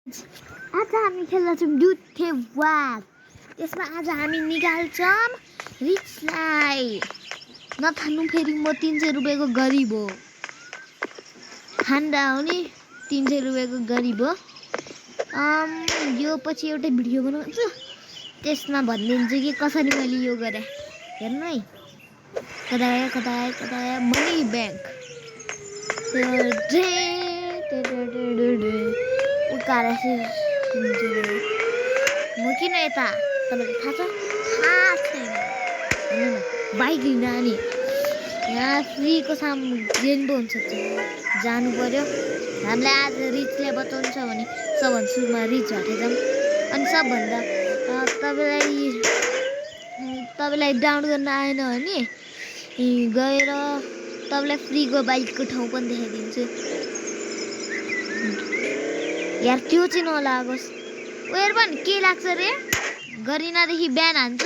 आज हामी खेल्दैछौँ दुधे वाग। त्यसमा आज हामी निकाल्छौँ रिचलाई। नखानु फेरि म 300 रुपियाँको गरिब हो। खान्दा हो नि 300 रुपियाँको गरिब हो। यो पछि एउटा भिडियो बनाउँछु, त्यसमा भनिदिन्छु कि कसरी मैले यो गरेँ। हेर्नु है, कदाए कदाए कदाए मनी ब्याङ्क म किन यता तपाईँलाई थाहा छ? थाहा छैन। हेर्नु न, बाइक लिन नि यहाँ फ्रीको रेनबो हुन्छ, जानु पर्यो। हामीलाई आज रिचले बचाउँछ भने सबभन्दा सुरुमा रिच हटेर जाऊँ। अनि सबभन्दा तपाईँलाई डाउन गर्न आएन भने गएर तपाईँलाई फ्रीको बाइकको ठाउँ पनि देखाइदिन्छु। यार त्यो चाहिँ नलागोस्। उयो पनि के लाग्छ रे, गरिनादेखि ब्यान हान्छ,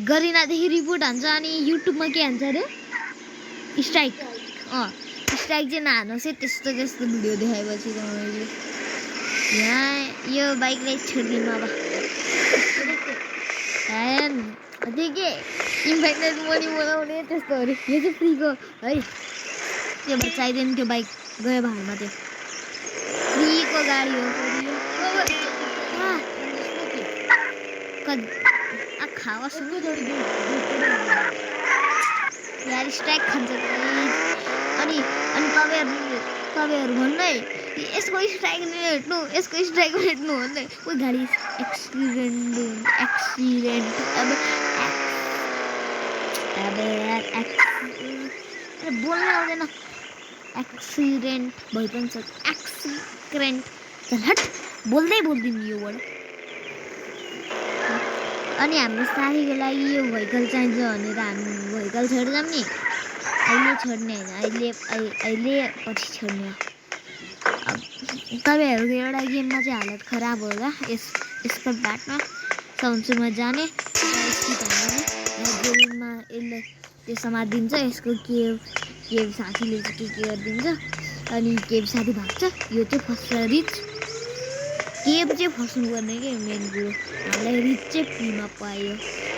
गरिनादेखि रिपोर्ट हान्छ, अनि युट्युबमा के हान्छ अरे स्ट्राइक। स्ट्राइक चाहिँ नहानुहोस् है, त्यस्तो भिडियो देखाएपछि त मैले यहाँ यो बाइकलाई छोडिदिनु। अब त्यो के इन्फेक्टेड मनी बनाउने त्यस्तोहरू, यो चाहिँ फ्रीको है। त्यो चाहिँदैन, त्यो बाइक गयो भाडमा। त्यो फ्रीको गाडी हो। खाओस् यार, स्ट्राइक खान्छ। अनि तपाईँहरू भन्नु है, यसको स्ट्राइक नहेट्नु, यसको स्ट्राइक हेट्नु भन्नु है। कोही गाडी एक्सिडेन्ट बोल्नु आउँदैन। एक्सिडेन्ट भइ पनि सक्छ। एक्सिडेन्ट हट, बोल्दै बोल्दिनँ यो वर्ड। अनि हाम्रो साथीको लागि यो भेहिकल चाहिन्छ भनेर हामी भेहिकल छोड्छौँ नि। अहिले छोड्ने होइन, अहिले पछि छोड्ने। तपाईँहरूको एउटा गेममा चाहिँ हालत खराब होला यसको बाटमा सन्चुमा जाने गेममा यसले त्यो समातिदिन्छ। यसको केव साथीले चाहिँ के गरिदिन्छ, अनि केव साथी भाग्छ। यो चाहिँ फस्छ रिच। केव चाहिँ फस्नु पर्ने के मेन कुरो। हामीलाई रिच चाहिँ फ्रीमा पायो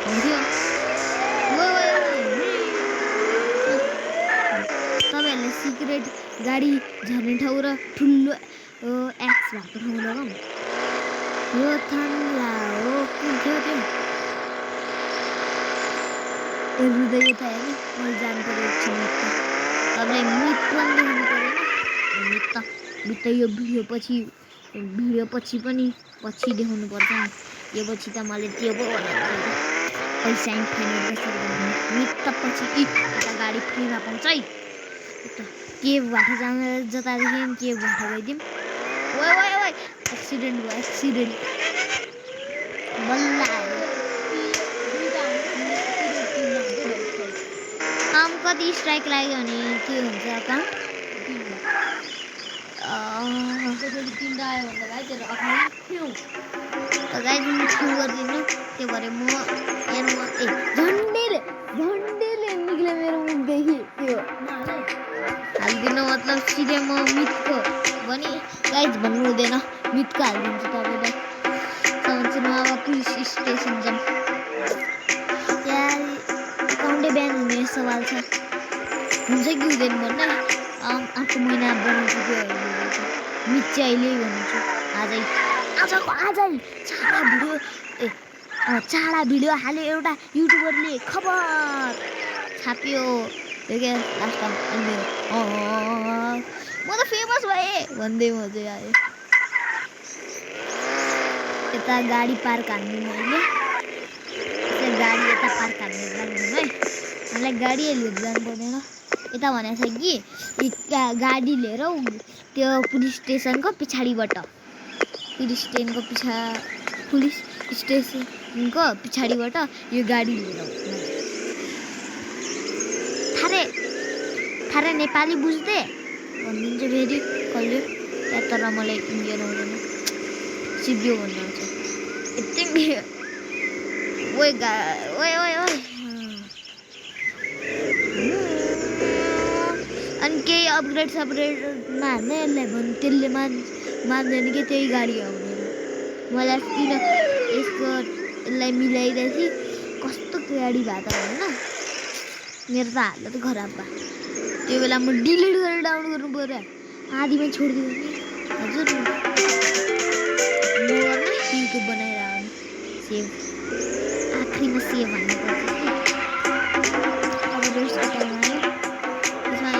हुन्थ्यो। तपाईँहरूलाई सिक्रेट गाडी झर्ने ठाउँ र ठुलो एक्स भएको ठाउँ लगाऊँ। यो थाम्ला हो, कुन थियो त्यो रुँदै यता हेर्नु। मैले जानु पऱ्यो एकछिन। तपाईँलाई मित पनि देखाउनु पऱ्यो। मित यो भिडियो पछि पनि देखाउनु पर्छ नि। यो पछि त मैले त्यो पो पैसा फाइनल मित त पछि यता गाडी फ्रीमा पाउँछ है। के भाटा जान जतादेखि के भाटा गइदिउँ। ओइ एक्सिडेन्ट भयो, एक्सिडेन्ट बल्ल काम कति स्ट्राइक लाग्यो भने के हुन्छ अकाउन्ट छेउ गरिदिनु। त्यो भएर म झन्डेले निक्ल्यो मेरो मुखदेखि। त्यो हालिदिनु मतलब सिधै म मितको भने गाइज भन्नु हुँदैन, मितको हालिदिन्छु तपाईँलाई। समझ्नु। अब पुलिस स्टेसन जाऊँ। त्यहाँ अकाउन्टै ब्यान हुने सवाल छ। हुन्छ कि हुँदैन भन्ने अर्को महिना बनाउँछु। त्यो मित चाहिँ अहिले भन्छु। आजै चाडा भिडियो हाल्यो एउटा युट्युबरले, खबर छाप्यो। त्यो के लास्टमा म त फेमस भएँ भन्दै म चाहिँ आयो। यता गाडी पार्क हान्नु मैले। गाडी यता पार्क हान्नु लाग्नु है। हामीलाई गाडी लिएर जानु पर्दैन। यता भनेको छ कि गाडी लिएर त्यो पुलिस स्टेसनको पछाडिबाट यो गाडी लिएर थारे नेपाली बुझ्दै भनिदिन्छु फेरि कहिले त्यहाँ। तर मलाई इन्डियन आउँदैन, सिबियो भन्नु आउँछ। यति अनि केही अपग्रेडमा हाल्ने यसलाई भन्नु, त्यसले मान्दैन कि त्यही गाडी हो भनेर मलाई किन यसको यसलाई मिलाइदिएपछि कस्तो गाडी भए त होइन मेरो त हालत खराब भयो त्यो बेला म डिलिट गरेर डाउन गर्नु पर्यो आधीमा छोडिदियो नि हजुर म गर्न युट्युब बनाएर आउनु सेभ आखिरीमा सेभ हाल्नुपर्छ अब रेस्टको टाइम आयो त्यसमा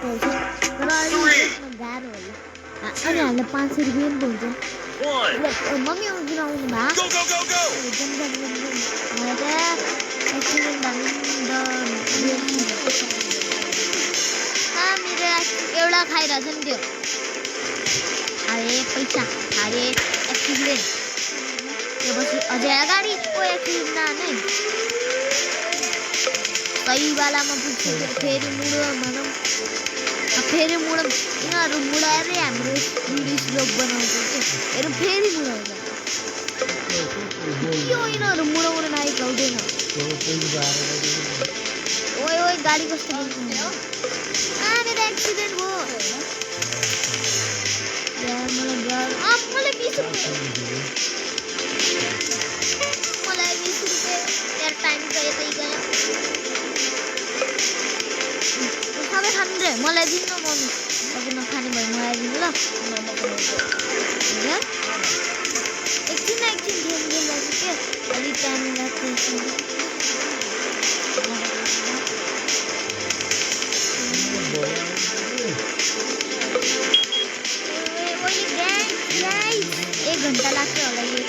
तर अलिक गाह्रो होला अनि हामीलाई 500 रुपियाँ पनि हुन्छ मम्मी आउँदैन आउनु मेरो एउटा खाइरहेछ नि त्यो अरे पैसा अरे एक्सिडेन्ट त्योपछि अझै अगाडिको एक्सिडेन्ट नै सही बेलामा पुग्छ फेरि मुडो भनौँ फेरि मुडो यिनीहरू मुडाएरै हाम्रो भिडियो स्लोक बनाउँछ कि हेरौँ फेरि मुडाउँछ के हो यिनीहरू मुडाउन लायक हुँदैन ओइ ओइ गाडी कस्तो मेरो एक्सिडेन्ट भयो मलाई 20 रुपियाँ यार टाइम त यतै गयो सबै खानु रे मलाई दिनु मम्मी अब नखाने भयो मलाई दिनु ल एकछिन गेम लाग्छ के अलिक टाइम लाग्छ एक घन्टा लाग्छ होला यो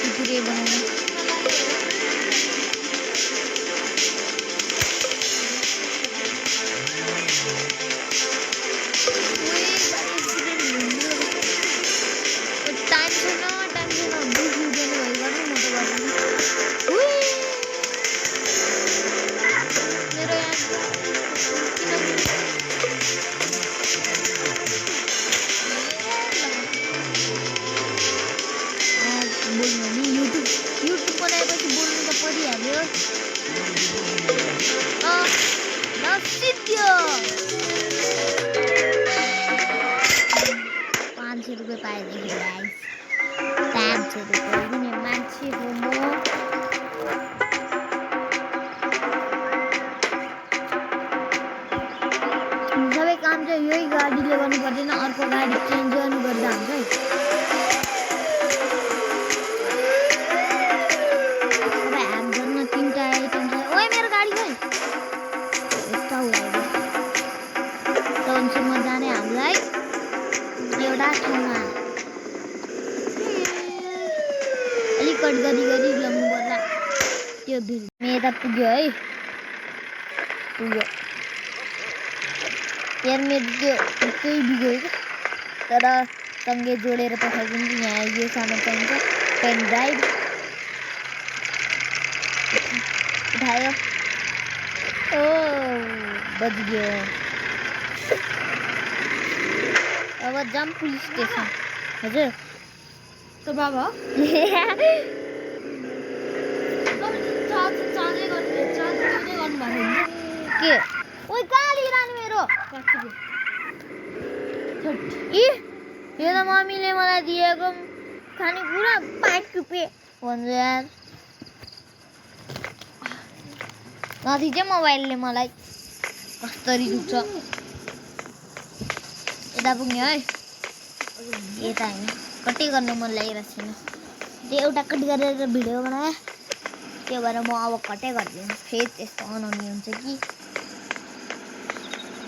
कुकुरे बनाउनु यही गाडीले गर्नु पर्दैन अर्को गाडी चेन्ज गर्नु पर्दा हुन्छ अब ह्याक गर्न 3टा आइटम छ ओए मेरो गाडी खै यस्तो हुँदैन टन्सनमा जाने हामीलाई एउटा ठाउँमा अलिक कट गरी ल्याउनु पर्ला त्यो मेरा पुग्यो है पुग्यो यार मेरो त्यो बिग्यो तर सँगै जोडेर पठाइदिन्छु यहाँ यो सामान चाहिन्छ पेन ड्राइभ उठायो ओ बजियो अब जाम पुलिस स्टेसन हजुर त बाबा के ओइ गाडी रानी मेरो इ यो त मम्मीले मलाई दिएको खानेकुरा 5 रुपियाँ भन्छ यार नदी चाहिँ मोबाइलले मलाई कसरी दुख्छ यता पुग्ने है यता होइन कटै गर्न मन लागिरहेको छैन त्यो एउटा कट गरेर भिडियो बनाएँ त्यो भएर म अब कटै गरिदिन्छु फेरि त्यस्तो अनाउने हुन्छ कि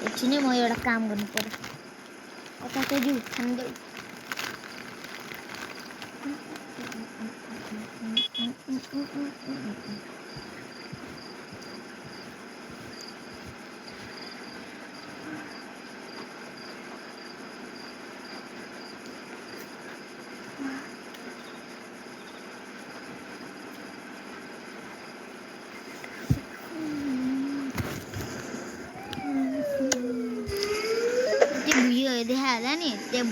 एकछिनै म एउटा काम गर्नु पर्यो कता चाहिँ दिउ खान्देऊ देखा होला नि त्यो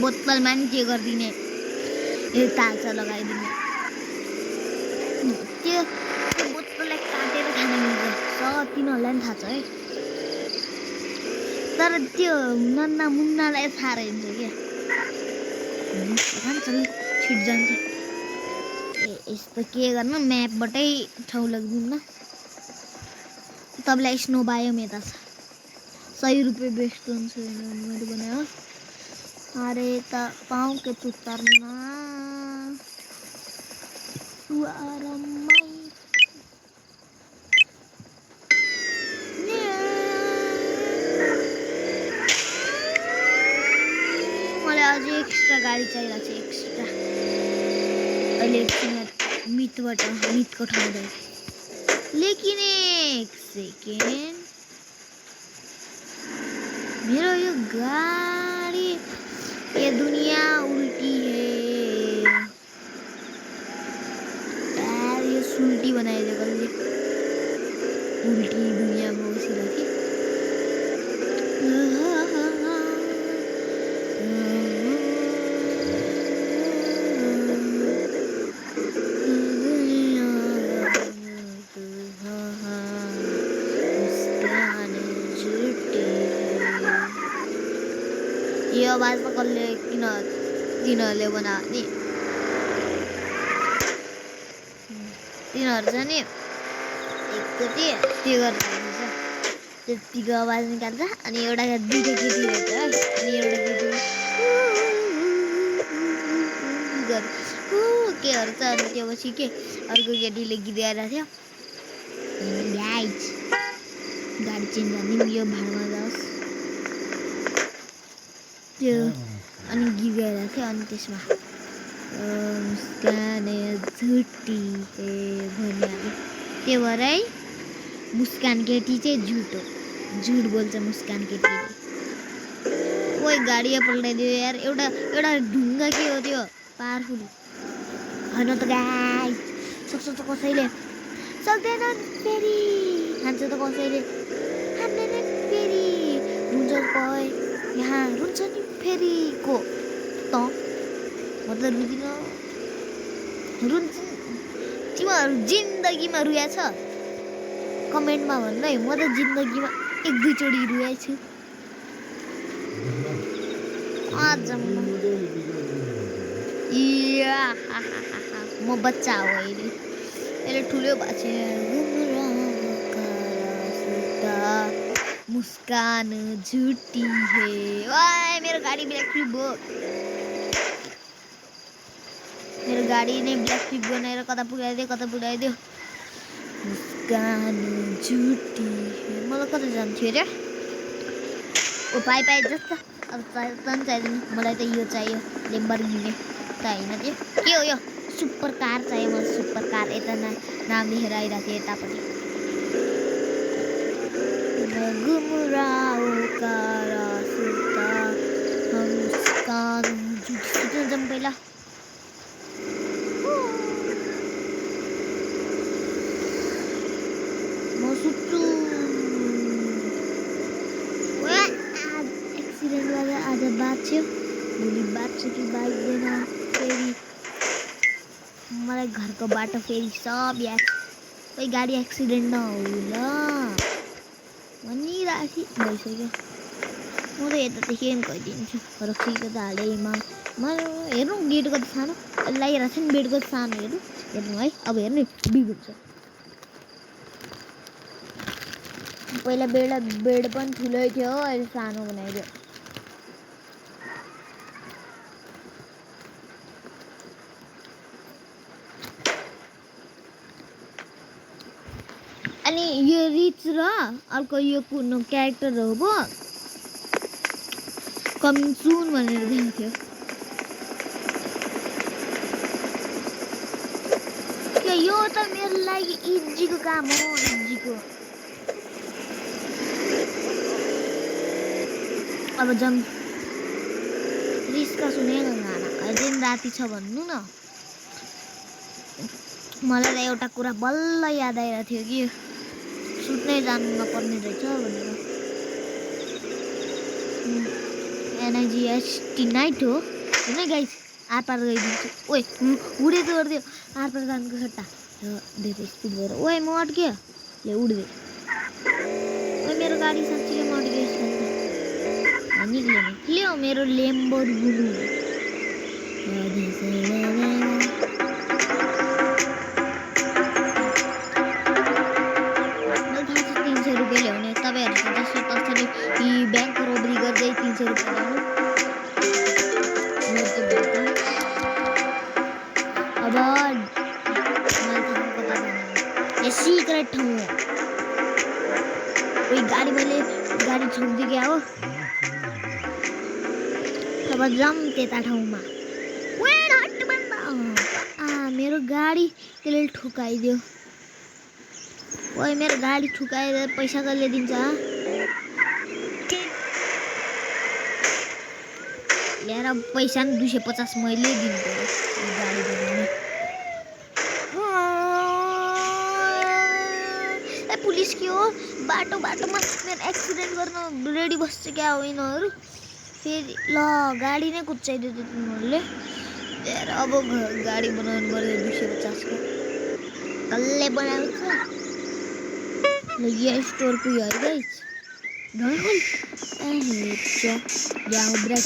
बोतलमा नि के गरिदिने यो तालचा लगाइदिने त्यो बोतललाई काटेर खान मिल्छ तिनीहरूलाई पनि थाहा छ है तर त्यो नन्ना मुन्नालाई थाहा रहन्छ क्या चल छिट जान्छ यस्तो के गर्नु म्यापबाटै ठाउँ लगिदिउँ न तपाईँलाई स्नो बायोम यता छ 100 रुपियाँ बेस्ट हुन्छ मैले बनायो अरे त पाऊँ के तू तरना मलाई अझै एक्स्ट्रा गाडी चाहिरहेको छ एक्स्ट्रा अहिले एकछिन मितको ठाउँ गएँ लेकिन एक सेकेन्ड मेरो यो गाडी ये दुनिया उल्टी है यार ये सुल्टी बनाइदियो कसले उल्टी दुनियाँमा बसिरहेको यो आवाज त कसले किन तिनीहरूले बनायो नि तिनीहरू चाहिँ नि एकचोटि त्यो गरेर त्यतिको आवाज निकाल्छ अनि एउटा दुईटा केटी रहेछ है अनि एउटा केटी केहरू छ अनि त्यो पछि के अर्को केटीले गीत गाइरहेको थियो गाडी चेन्ज गर्ने यो भाडमा जाओस् त्यो अनि गीत गाइरहेको थियो अनि त्यसमा मुस्कान झुटी भनिहाल्यो त्यो भएर है मुस्कान केटी चाहिँ झुट बोल्छ मुस्कान केटीले ओइ गाडी पल्टाइदियो यार एउटा ढुङ्गा के हो त्यो पावरफुल होइन त गाइस सक्छ त कसैले सक्दैन फेरि खान्छ त कसैले खाँदैन फेरि रुन्छ कोही यहाँ रुन्छ नि फेरि को त म त रुदिनँ रुन्छ तिमीहरू जिन्दगीमा रुया छ कमेन्टमा भन्नु है म त जिन्दगीमा 1-2 चोटि रुएको छु म बच्चा हो अहिले ठुलो भएको छ मुस्कान झुटी है ओए मेरो गाडी ब्ल्याक फ्लिप भयो मेरो गाडी नै ब्ल्याक फ्लिप बनाएर कता पुगाइदियो मुस्कान झुटी है मलाई कता जान्थ्यो अरे ओ पाइ जस्तो अब चाहिँदैन मलाई त यो चाहियो लेम्बोर्गिनी त होइन त्यो के हो यो सुपर कार चाहियो मलाई सुपर कार यता नाम लेखेर आइरहेको थियो यतापट्टि जाऊँ पहिला म सुत्छु एक्सिडेन्ट गरेर आज बाँच्यो भोलि बाँच्छ कि बाँच्दैन फेरि मलाई घरको बाटो फेरि सब याद कोही गाडी एक्सिडेन्ट नहोला भनिरहेको भइसक्यो म त यतादेखि गइदिन्छु रक्सीको त हालेमा हेर्नु गेटको त सानो लगाइरहेको छ नि बेडको त सानो हेर्नु है अब हेर्नु बिग हुन्छ पहिला बेड पनि ठुलै थियो अहिले सानो बनाइदियो अनि यो रिच र अर्को यो कुन क्यारेक्टर हो भो कमिङ सुन भनेर दिएको थियो यो त मेरो लागि इजीको काम हो इजीको अब जम रिस्का सुनेको गाना अझै राति छ भन्नु न मलाई त एउटा कुरा बल्ल याद आइरहेको थियो कि सुत्नै जानु नपर्ने रहेछ भनेर एनआइजिएसटी नाइट हो होइन गाइस आरपार गइदिन्छु ओए उडेको गरिदियो आरपार जानुको सट्टा धेरै स्पिड भएर ओए म अड्क्यो ले उड्दै ओए मेरो गाडी साँच्चै म अड्केँ निक्ल्यो मेरो लेम्बोर्गिनी ₹300 ल्याउने तपाईहरु जसो तसरी यी बैंक रोबरी गर्दै ₹300 ल्याउनु अब ये सीक्रेट ठाउँ हो गाडी मैले गाडी छोड्दै गया हो अब जाम त्यता ठाउँमा मेरो गाडी त्यसले ठुकाइदियो ओए मेरो गाडी ठुकाएर पैसा कसले दिन्छ यार अब पैसा 250 मैले दिनु पर्यो गाडी बनाउने ए पुलिस के हो बाटोमा मेरो एक्सिडेन्ट गर्न रेडी बस्छ क्या हो यिनीहरू फेरि ल गाडी नै कुचाइदियो तिनीहरूले यार अब गाडी बनाउनु पर्यो 250 को कसले बनाउँछ ल यो स्टोर पुग्यो है गाइस नर्मल यहाँ ब्रेक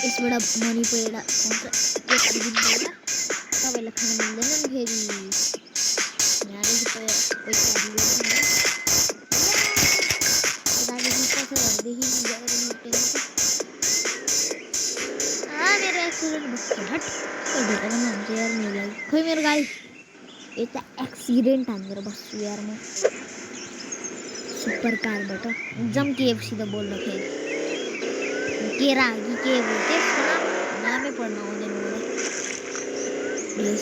यसबाट मनी पहिला आउँछ तपाईँलाई खान मिल्दैन नि फेरि यहाँदेखि पैसा मेरो एक्सिडेन्ट भयो हट यार मेरो खोइ मेरो गाडी यता एक्सिडेन्ट हानेर बस्छु यार म सुपर कारबाट जम केएफसी त बोल्दाखेरि केरा कि के हो त्यसको नामै पढ्न आउँदैन मलाई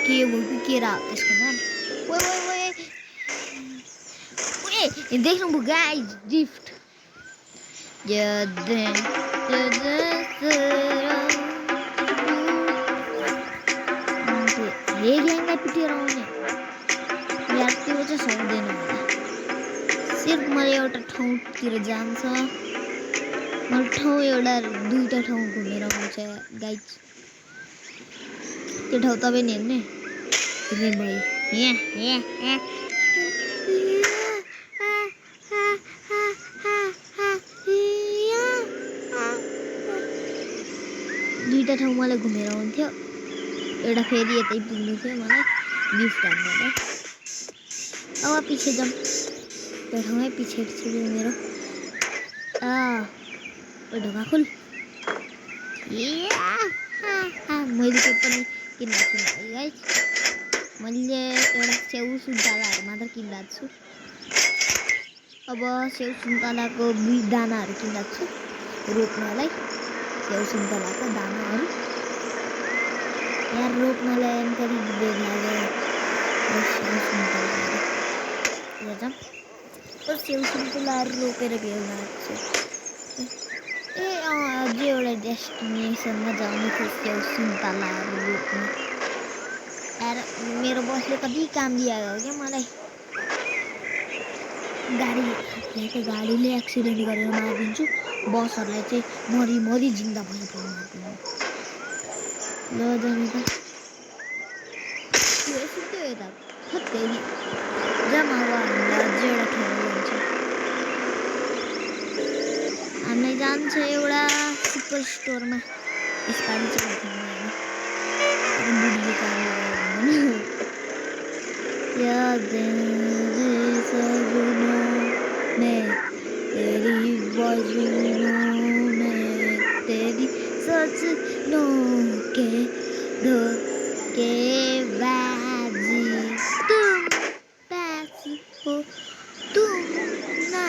के हो कि केरा हो त्यसको नाम ओए देख्नुभयो गाइज गिफ्ट हे ग्याङलाई पिटेर आउने यार त्यो चाहिँ सक्दैन होला सिर्फ मलाई एउटा ठाउँतिर जान्छ मलाई ठाउँ एउटा दुईटा ठाउँ घुमेर आउँछ गाइज त्यो ठाउँ तपाईँ नि हेर्ने भयो दुईटा ठाउँ मलाई घुमेर आउँथ्यो एउटा फेरि यतै पुग्नु थियो मलाई गिफ्ट हान्नलाई अब पछि जाऊँ त्यो ठाउँमै पछि छु मेरो ढोका खुल मैले त्यो पनि किनेको छु है मैले एउटा स्याउ सुन्तलाहरू मात्र किनेको छु अब स्याउ सुन्तलाको दानाहरू किनेको छु रोप्नलाई स्याउ सुन्तलाको दानाहरू यार रोप्नलाई कति बेर लाग्यो स्याउ सुन्तलाहरू रोपेर भेल लाग्छ ए अझै एउटा डेस्टिनेसनमा जानु थियो स्याउ सुन्तलाहरू रोप्नु यार मेरो बसले कति काम दिएको क्या मलाई गाडीले एक्सिडेन्ट गरेर मारिदिन्छु बसहरूलाई चाहिँ मरी जिन्दा भएको मारिदिनु ल जाने त त्यो यता खत्तेरी जम्मा अब हामीलाई अझै एउटा ठाउँ जान्छ हामीलाई जान्छ एउटा सुपर स्टोरमा यसपालि चाहिँ बुढीले काम याद तेरी तेरी सजनों के धोखेबाजी तुम पास हो तुम ना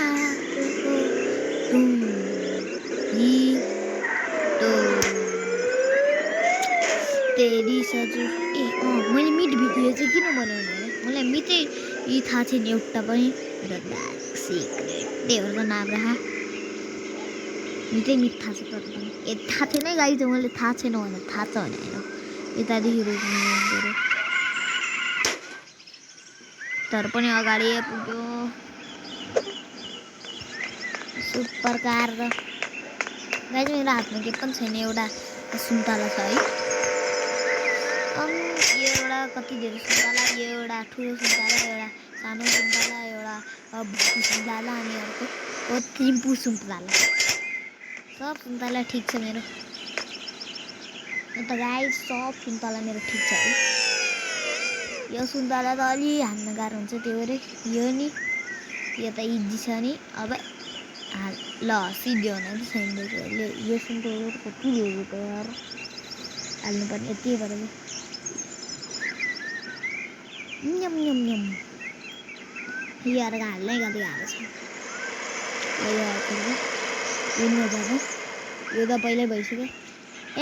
हो तुम ही तो तेरी सजु मैले मिट भिडियो चाहिँ किन बनाउनु भने मलाई मिटै यी थाहा छैन एउटा पनि सिक्रेट त्योहरूको नाम राखा मिटै मिट थाहा छ तर पनि थाहा थिएन गाई चाहिँ मैले थाहा छैन भने थाहा छ भने होइन यतादेखि रोक्नु पऱ्यो तर पनि अगाडि पुग्यो सुपर कार र गाई मेरो हातमा के पनि छैन एउटा सुन्तला छ है यो एउटा कति धेरै सुन्तला यो एउटा ठुलो सुन्तला एउटा सानो सुन्तला एउटा भाकु सुन्तला अनि अर्को हो त्रिम्पु सुन्तला सब सुन्तला ठिक छ मेरो त गाइस सब सुन्तला मेरो ठिक छ है यो सुन्तला त अलि हान्न गाह्रो हुन्छ त्यो भएर यो नि यो त इजी छ नि अब ल सिध्यो हुन त छैन यो सुन्तला कति भयो त यार हाल्नुपर्ने यति गरेर न्यम न्यम न्यम यार हाल्नै गाह्रो छ यो त पहिल्यै भइसक्यो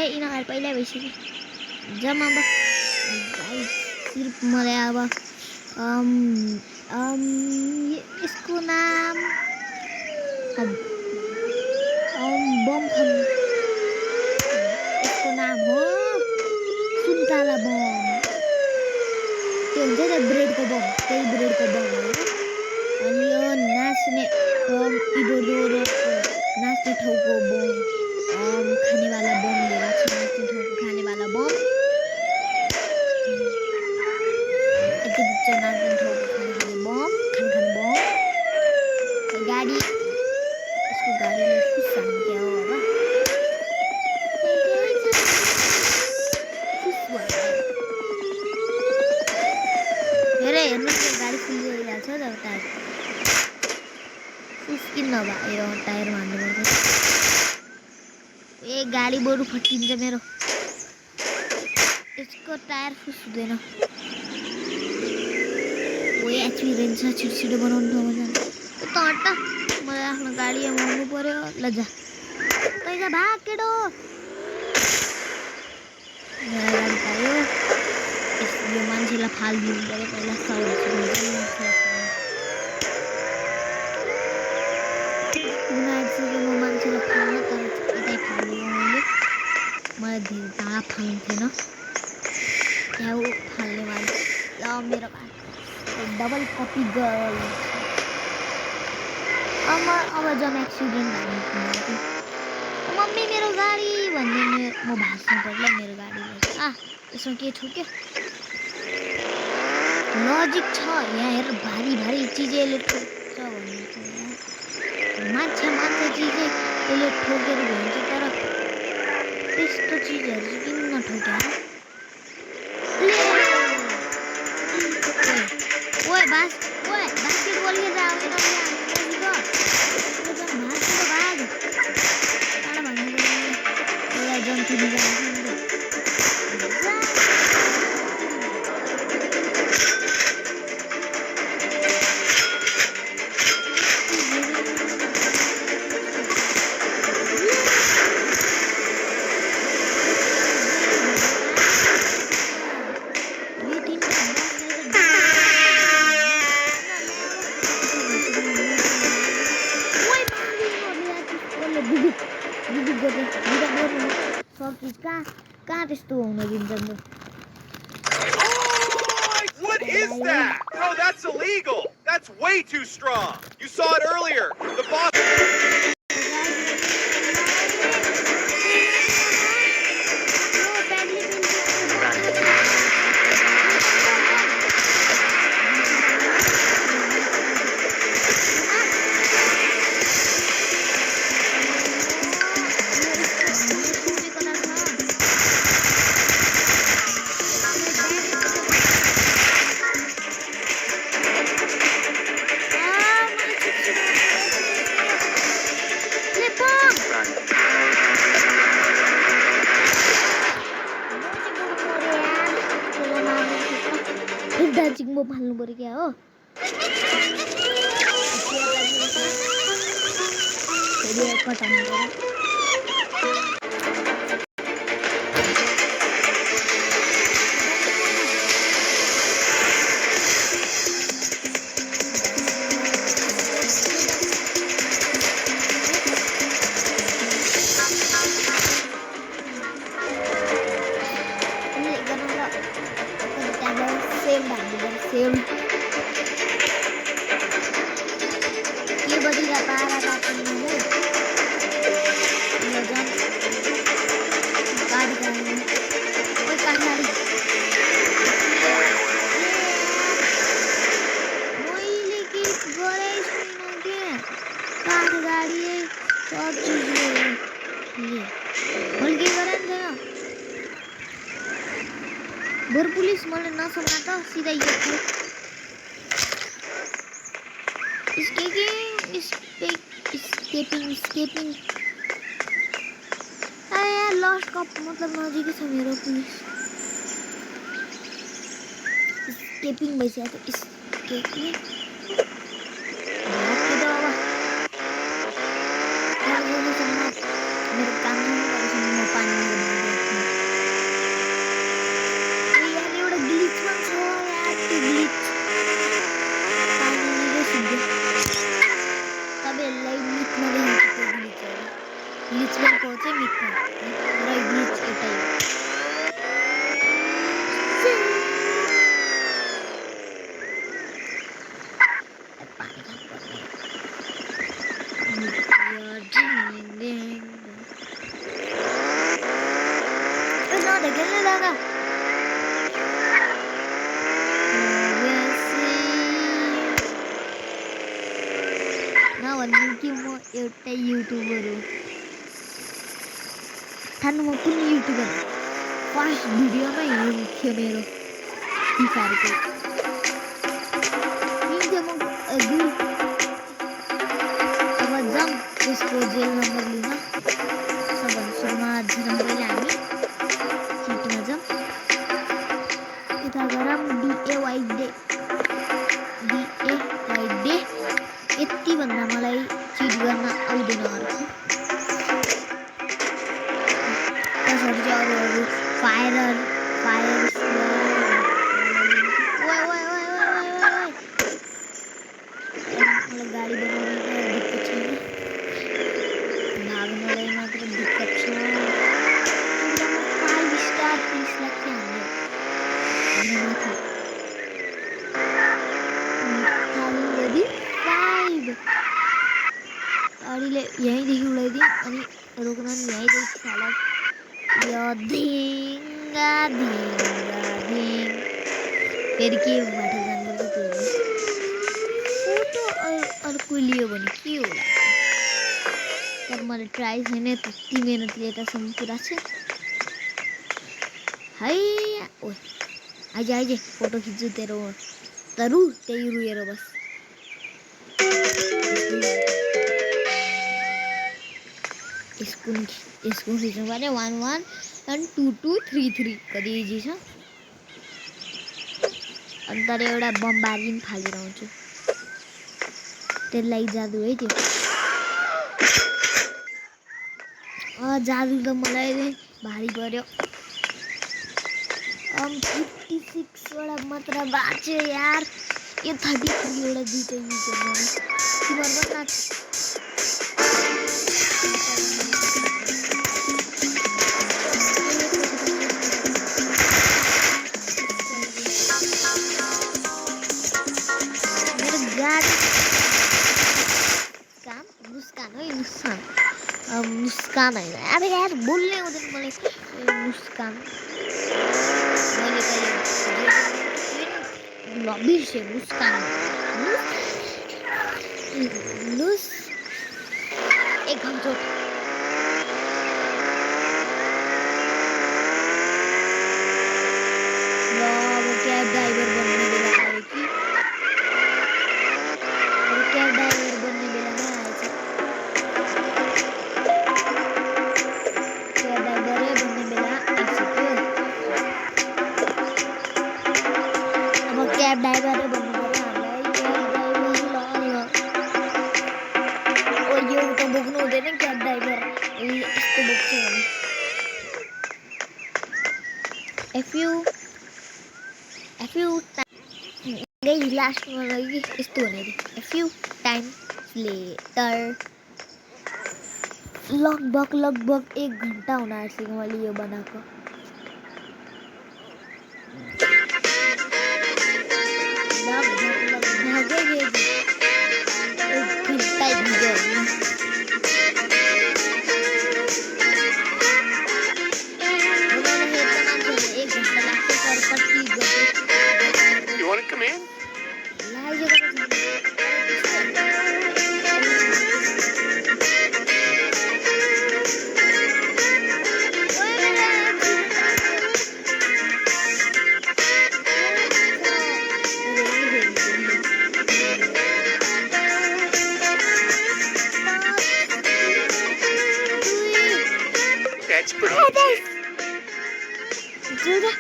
ए यिनीहरू पहिल्यै भइसक्यो जम्मा अब सिर्फ मलाई अब यसको नाम बम यसको नाम हो सुन्तला बम त्यो हुन्छ नि ब्रेडको बम त्यही ब्रेडको बम हो अनि यो नाच्ने इडोर नाच्ने ठाउँको बम खानेवाला बम लिएर छ नाच्ने ठाउँको खानेवाला बम यति बुझ्छ नाच्ने ठाउँको खाने बम खाने बम गाडी यसको गाडीले खुस हान्नु क्या हो अब हेरे हेर्नु गाडी फुलिरहेको छ त टायर किन नभयो टायरमा हान्नुपर्छ ए गाडी बरु फटिन्छ मेरो यसको टायर फुस हुँदैन ओ एक्सिडेन्ट छ छिटो बनाउनु ठाउँमा जानु त हट्ट मलाई आफ्नो गाडी आउनु पर्यो ल जा पैसा भाग केटो मेरो गाडी पायो यो मान्छेलाई फालिदिनु पर्यो पहिला म मान्छेलाई फाल्न तर यतै फालेँ मैले मलाई धेरै टाढा फाल्नु थिएन त्यहाँ फाल्ने मान्छे ल मेरो डबल कपी गर्ल अब जब एक्सिडेन्ट भएको मम्मी मेरो गाडी भन्ने म भाँच्नु पर्ला मेरो गाडीलाई यसमा के ठोक्यो लजिक छ यहाँ हेर भारी चिजले ठोक्छ भन्ने माछा चिजै यसले ठोकेर भन्छ तर त्यस्तो चिजहरू चाहिँ किन नठोक्या ओए बास्केटबॉल के जाओ भाग जंतु What is that? No, that's illegal. That's way too strong. You saw it earlier. The boss. चिङ्बो फाल्नु पर्यो क्या हो कटाउनु पर्यो सेम के बदिरा पारा काट्नु ये बल्कि करें थे बोर पुलिस मला ना समझता सीधा ये था escaping अरे यार लॉस्ट का मतलब नजदीक है मेरा पुलिस escaping वैसे तो escaping भाग के दो अब यार वो मैं समझा मेरे काम नहीं कर सकता पानी में यार ये उड़ा ग्लिच बन सो यार तो ग्लिच पानी में ले सीधे तबे लाइव मीट में नहीं तो ग्लिच में पहुंचे मीट में पूरा ग्लिच के टाइम एउटा युट्युबर हो थाहा म कुन युट्युबर फर्स्ट भिडियोमै थियो मेरो फ्री फायरको अब जाऊँ त्यसको जेल नम्बर लिन सबभन्दा सुरुमा झरम पहिले हामी चिटमा जाऊँ यता गरौँ DAY डे यति भन्दा मलाई चिट गर्न आउँदैन अर्को कसरी चाहिँ अरूहरू फायर मलाई गाडी बनाउने दिक्कत छैन भाग्नलाई मात्र दिक्कत छ 5 स्टार 30 लाख चाहिँ हाम्रो माथि गाडीले यहीँदेखि उडाइदिउँ अनि रोक्न नि यहीँदेखि चालक यो धिङ्गा फेरि के बाटो जानुपर्छ त्यो फोटो अर्को लियो भने के होला तर मैले ट्राई छैन त्यति मेहनत लिएकासम्म पुरा छ है ओ आइज फोटो खिच्छु तेरो तरु त्यही रुएर बस इसको खींचने वाले 1 1 and 2 2 3 3 कति इजी छ अनि तर एउटा बमबारी पनि फालेर आउँछु त्यसलाई जादु है त्यो जादु त मलाई भारी पर्यो 56 वटा मात्र बाँच्यो यार यो 33 वटा दुईटा युज गर्नु तिम्रो गर्न मुस्कान होइन अब यार बोल्ने हुँदैन मलाई मुस्कान मैले कहिले बिर्सेँ मुस्कान लुस एक घन्टा अब क्याब ड्राइभर बन्ने बेला आयो कि क्याब ड्राइभर बन्ने बेलामा आएछ क्याब ड्राइभरै भन्नु पर्यो हामीलाई क्याब ड्राइभर ल यो त बोक्नु हुँदैन क्याब ड्राइभर यस्तो बोक्छ भने गाइस लास्टमा लागि यस्तो भने a few times later लगभग 1 घन्टा हुन आँटेको मैले यो बनाएको You want to come in? That's pretty much it. जोडा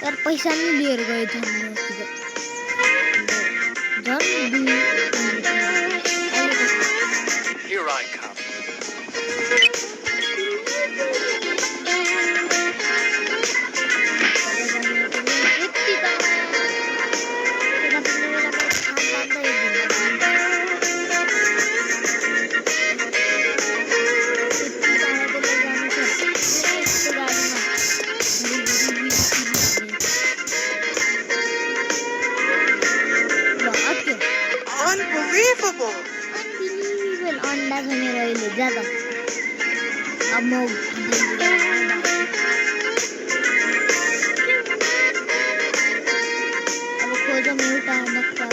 यार पैसा नि लिएर गयो झन् Here I come. Unbelievable! Unbelievable अन्डा छ मेरो अहिले ज्यादा अब म अब खोजौँ एउटा नक्सा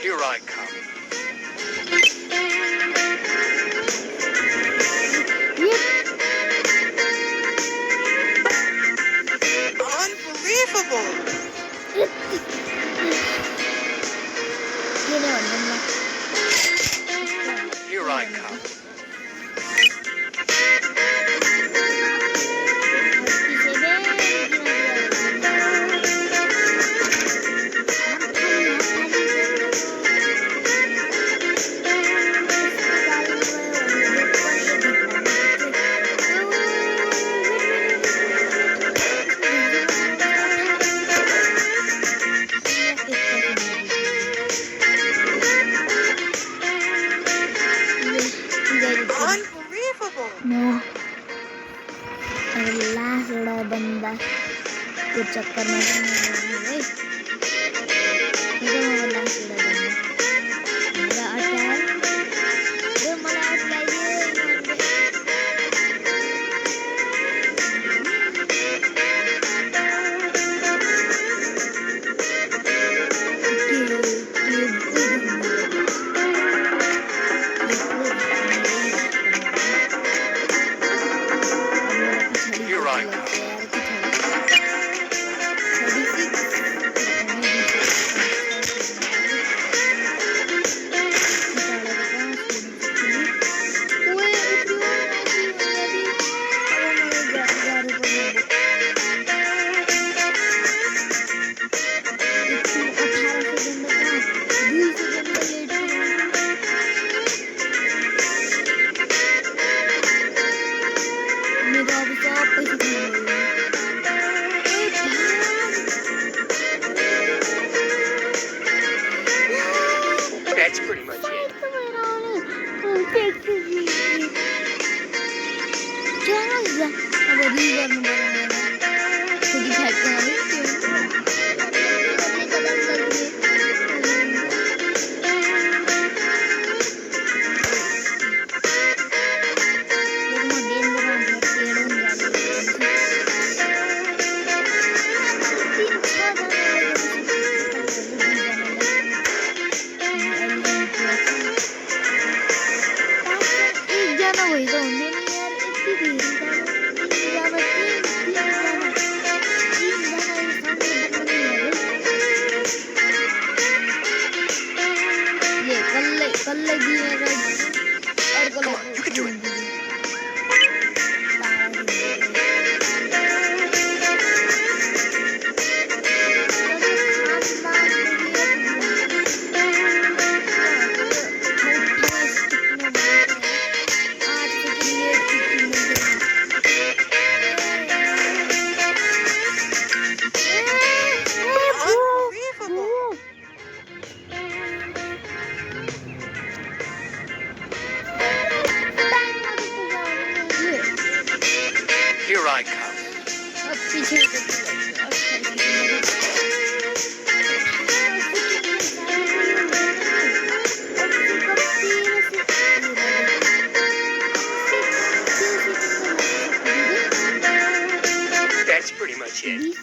Here I come. Unbelievable! Here I come. Unbelievable! No. Last एउटा बन्दा को चक्करमा है लास्ट एउटा बन्दा मलाई अट्यायो Here I come. That's pretty much it. Come on, you can do it. Here I come. That's pretty much it.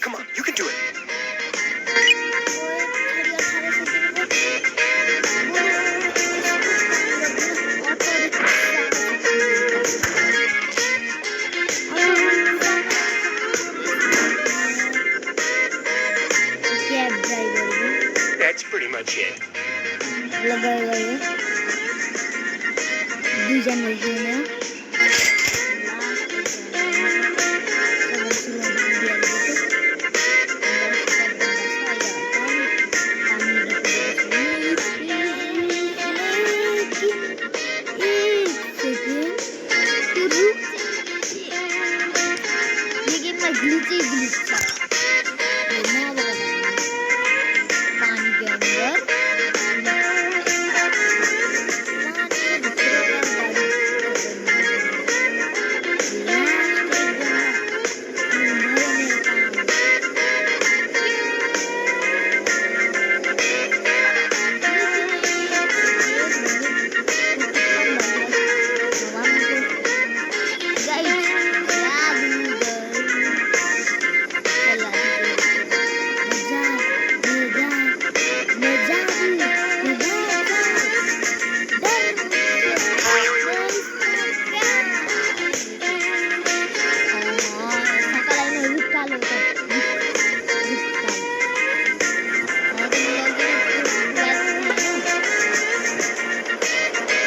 Come on, you can do it. touch it. लगायो गयो दुईजना जोड्यो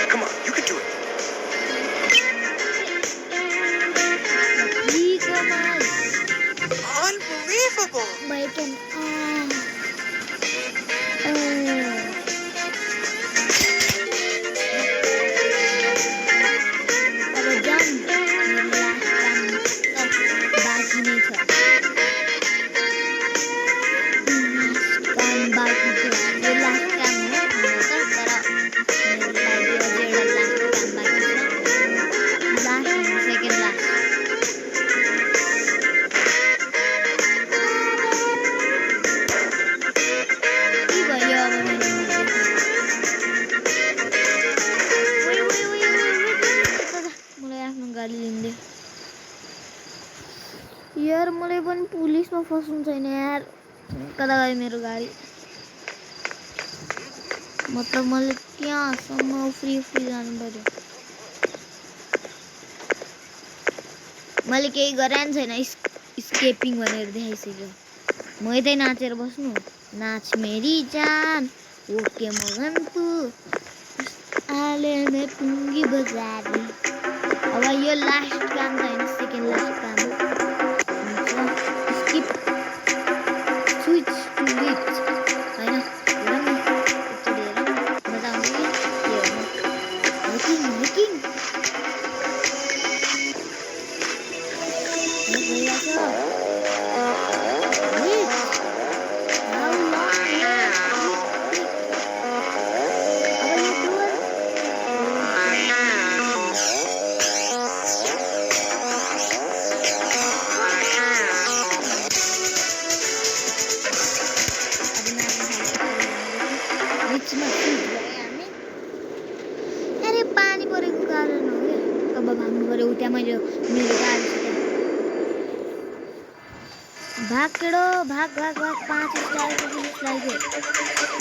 Come on, you can do it. Unbelievable. यार मलाई पनि पुलिसमा फस्नु छैन यार कता गयो मेरो गाडी मतलब मैले त्यहाँसम्म फ्री जानु पर्यो मैले केही गरेँ नि छैन स्केपिङ भनेर देखाइसक्यो म यतै नाचेर बस्नु नाच मेरी जान ओके मगन्तु आले मैं पुंगी बजारी अब यो लास्ट काम त हैन सेकेन्ड लास्ट काम स्किप स्विच टु लिट हैन मजा आउँछ कि मेकिङ अरे पानी परेको कारण हो क्या अब भाग्नु पर्यो उता मैले मेरो गाडी भाग केडो भाग भाग भाग 5 स्टार को पुलिस लाग्यो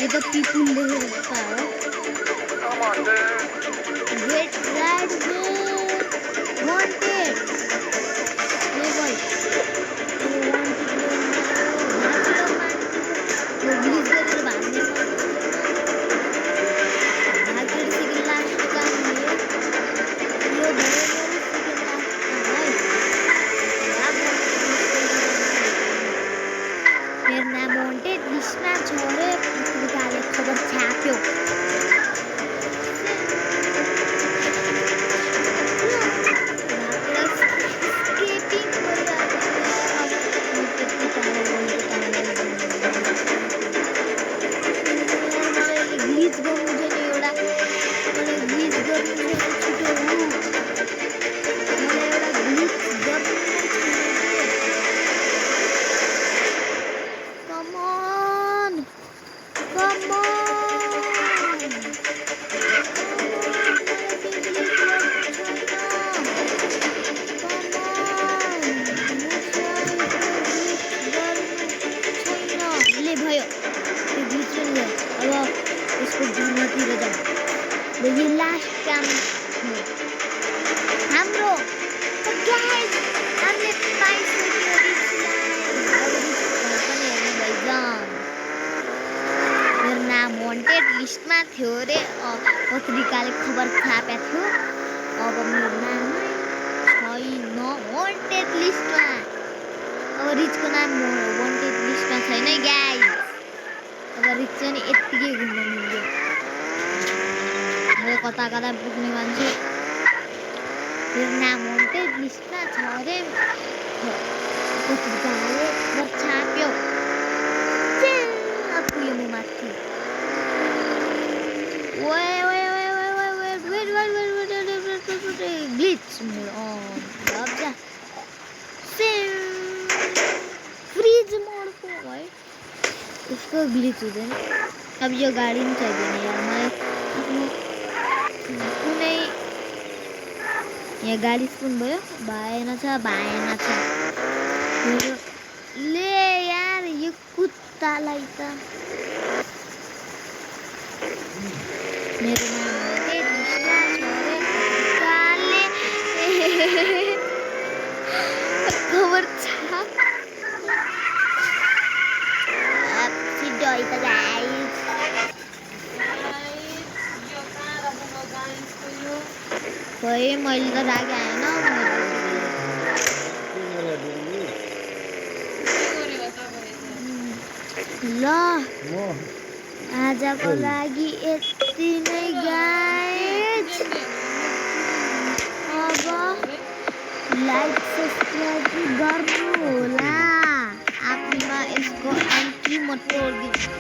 यो त पिपुल देखेर पा हो Come on, dude. Get right go wanted ले बोल पुलिस गरेर भाग्ने छोरे पत्रिकाले खबर छाप्यो लिस्टमा थियो अरे पत्रिकाले खबर छापेको थियो अब मेरो नामै छैन वान्टेड लिस्टमा अब रिचको नाम वान्टेड लिस्टमा छैन गाइस अब रिच चाहिँ नि यत्तिकै घुम्न मिल्यो म कता कता पुग्ने मान्छे मेरो नाम वान्टेड लिस्टमा छ अरे पत्रिकाले खबर छाप्यो पुग्यो म माथि ग्लिच जा फ्रिज मोडको है उसको ग्लिच हुँदैन अब यो गाडी पनि चाहिँदैन यार मलाई आफ्नो कुनै यहाँ गाडी स्पुन भयो भएन छ मेरो ले यार यो कुत्तालाई त मेरो नाम खबर छाप सिधै त गाइस खोइ मैले त राखे आएन ल आजको लागि यति नै गाइस अब लाइक सब्सक्राइब गर्नु होला आफ्नोमा यसको एन्ट्री म तोड्दिन्छु